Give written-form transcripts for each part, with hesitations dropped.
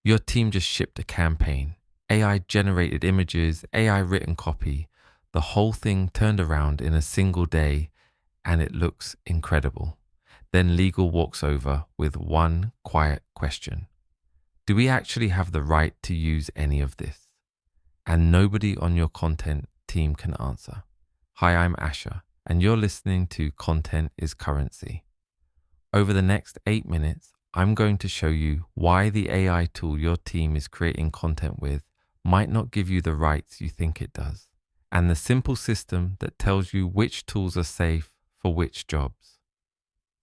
Your team just shipped a campaign, AI-generated images, AI-written copy. The whole thing turned around in a single day, and it looks incredible. Then legal walks over with one quiet question. Do we actually have the right to use any of this? And nobody on your content team can answer. Hi, I'm Asher, and you're listening to Content is Currency. Over the next 8 minutes, I'm going to show you why the AI tool your team is creating content with might not give you the rights you think it does, and the simple system that tells you which tools are safe for which jobs.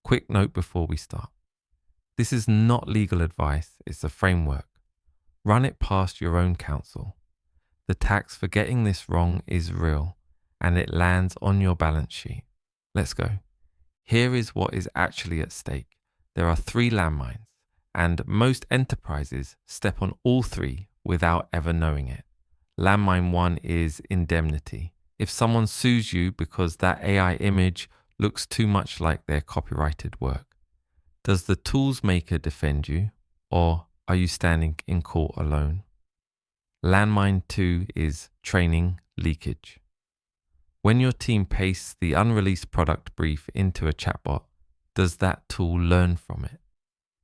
Quick note before we start. This is not legal advice, it's a framework. Run it past your own counsel. The tax for getting this wrong is real, and it lands on your balance sheet. Let's go. Here is what is actually at stake. There are 3 landmines, and most enterprises step on all 3 without ever knowing it. Landmine 1 is indemnity. If someone sues you because that AI image looks too much like their copyrighted work, does the tools maker defend you, or are you standing in court alone? Landmine 2 is training leakage. When your team pastes the unreleased product brief into a chatbot, does that tool learn from it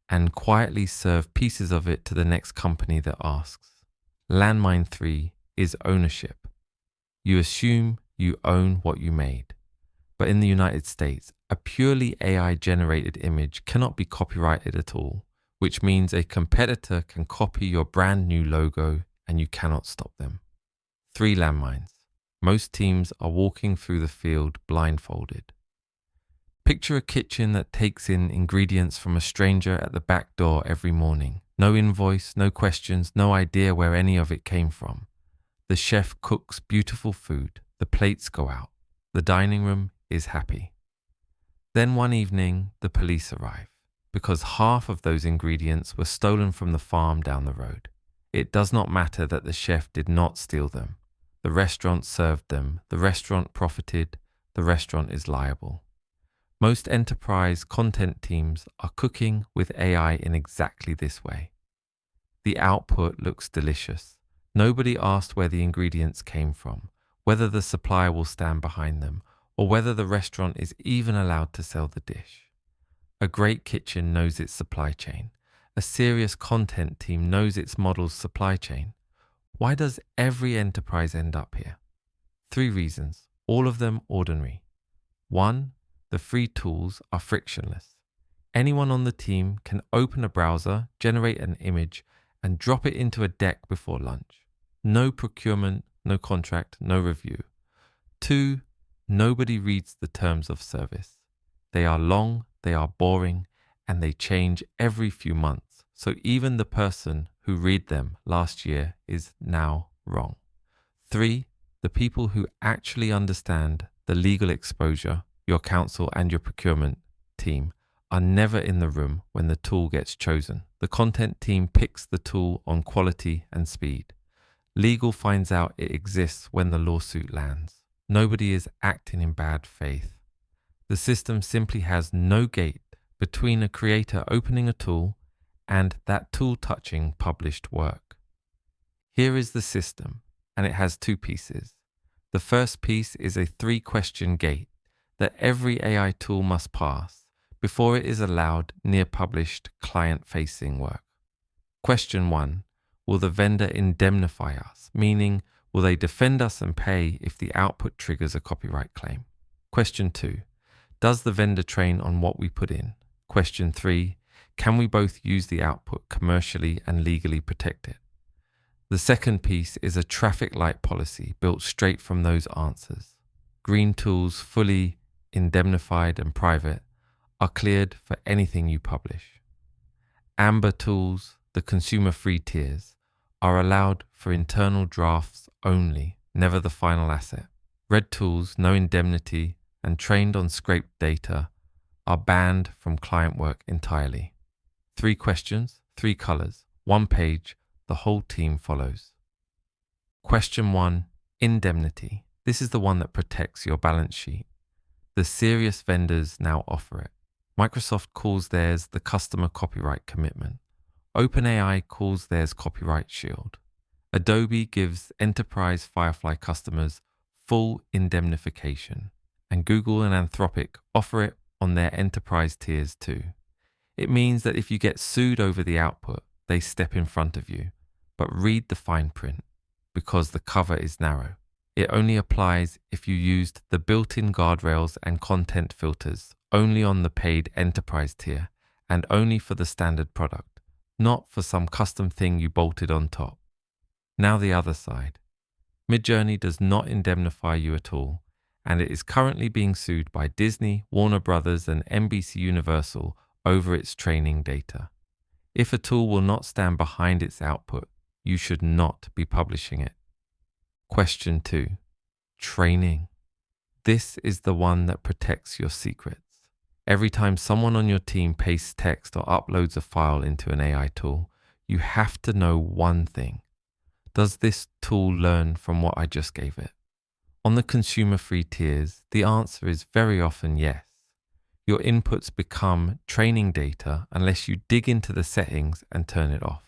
and quietly serve pieces of it to the next company that asks? Landmine 3 is ownership. You assume you own what you made. But in the United States, a purely AI-generated image cannot be copyrighted at all, which means a competitor can copy your brand new logo and you cannot stop them. 3 landmines. Most teams are walking through the field blindfolded. Picture a kitchen that takes in ingredients from a stranger at the back door every morning. No invoice, no questions, no idea where any of it came from. The chef cooks beautiful food. The plates go out. The dining room is happy. Then one evening, the police arrive because half of those ingredients were stolen from the farm down the road. It does not matter that the chef did not steal them. The restaurant served them. The restaurant profited. The restaurant is liable. Most enterprise content teams are cooking with AI in exactly this way. The output looks delicious. Nobody asked where the ingredients came from, whether the supplier will stand behind them, or whether the restaurant is even allowed to sell the dish. A great kitchen knows its supply chain. A serious content team knows its model's supply chain. Why does every enterprise end up here? 3 reasons, all of them ordinary. 1, the free tools are frictionless. Anyone on the team can open a browser, generate an image, and drop it into a deck before lunch. No procurement, no contract, no review. 2, nobody reads the terms of service. They are long, they are boring, and they change every few months. So even the person who read them last year is now wrong. 3, the people who actually understand the legal exposure, your counsel and your procurement team, are never in the room when the tool gets chosen. The content team picks the tool on quality and speed. Legal finds out it exists when the lawsuit lands. Nobody is acting in bad faith. The system simply has no gate between a creator opening a tool and that tool touching published work. Here is the system, and it has 2 pieces. The first piece is a 3-question gate that every AI tool must pass before it is allowed near published client-facing work. Question 1, will the vendor indemnify us? Meaning, will they defend us and pay if the output triggers a copyright claim? Question 2, does the vendor train on what we put in? Question 3, can we both use the output commercially and legally protect it? The second piece is a traffic light policy built straight from those answers. Green tools, fully indemnified and private, are cleared for anything you publish. Amber tools, the consumer-free tiers, are allowed for internal drafts only, never the final asset. Red tools, no indemnity, and trained on scraped data, are banned from client work entirely. 3 questions, 3 colors, 1 page, the whole team follows. Question 1, indemnity. This is the one that protects your balance sheet. The serious vendors now offer it. Microsoft calls theirs the customer copyright commitment. OpenAI calls theirs Copyright Shield. Adobe gives enterprise Firefly customers full indemnification, and Google and Anthropic offer it on their enterprise tiers too. It means that if you get sued over the output, they step in front of you. But read the fine print, because the cover is narrow. It only applies if you used the built-in guardrails and content filters only on the paid enterprise tier and only for the standard product, not for some custom thing you bolted on top. Now the other side. Midjourney does not indemnify you at all, and it is currently being sued by Disney, Warner Brothers, and NBC Universal over its training data. If a tool will not stand behind its output, you should not be publishing it. Question 2. Training. This is the one that protects your secrets. Every time someone on your team pastes text or uploads a file into an AI tool, you have to know one thing. Does this tool learn from what I just gave it? On the consumer-free tiers, the answer is very often yes. Your inputs become training data unless you dig into the settings and turn it off.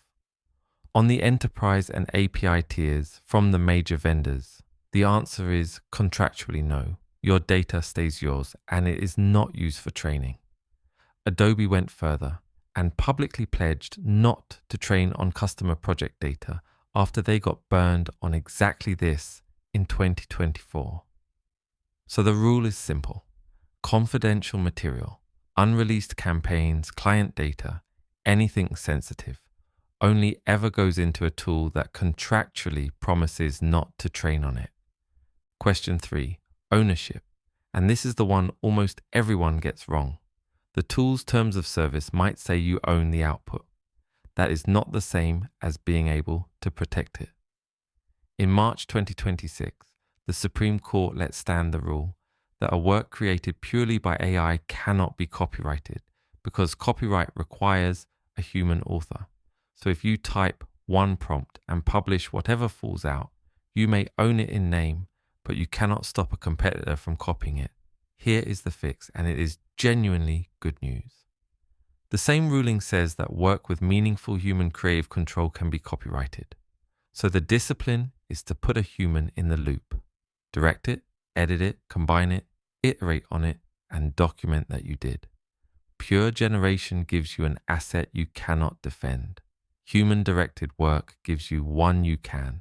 On the enterprise and API tiers from the major vendors, the answer is contractually no. Your data stays yours and it is not used for training. Adobe went further and publicly pledged not to train on customer project data after they got burned on exactly this in 2024. So the rule is simple. Confidential material, unreleased campaigns, client data, anything sensitive, only ever goes into a tool that contractually promises not to train on it. Question 3. Ownership. And this is the one almost everyone gets wrong. The tool's terms of service might say you own the output. That is not the same as being able to protect it. In March 2026, the Supreme Court let stand the rule that a work created purely by AI cannot be copyrighted because copyright requires a human author. So if you type one prompt and publish whatever falls out, you may own it in name, but you cannot stop a competitor from copying it. Here is the fix, and it is genuinely good news. The same ruling says that work with meaningful human creative control can be copyrighted. So the discipline is to put a human in the loop. Direct it, edit it, combine it, iterate on it, and document that you did. Pure generation gives you an asset you cannot defend. Human-directed work gives you one you can.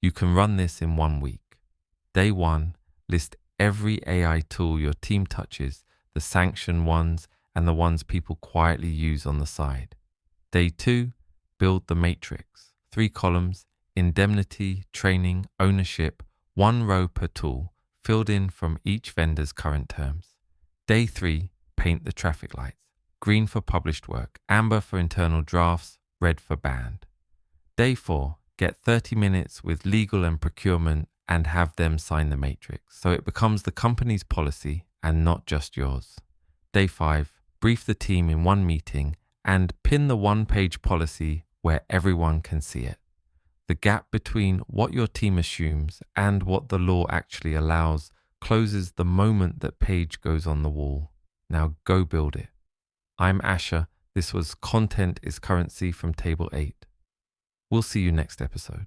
You can run this in 1 week. Day 1, list every AI tool your team touches, the sanctioned ones and the ones people quietly use on the side. Day 2, build the matrix. 3 columns, indemnity, training, ownership, 1 row per tool, filled in from each vendor's current terms. Day 3, paint the traffic lights. Green for published work, amber for internal drafts, red for banned. Day 4, get 30 minutes with legal and procurement and have them sign the matrix, so it becomes the company's policy and not just yours. Day 5, brief the team in 1 meeting and pin the 1-page policy where everyone can see it. The gap between what your team assumes and what the law actually allows closes the moment that page goes on the wall. Now go build it. I'm Asher. This was Content is Currency from Table 8. We'll see you next episode.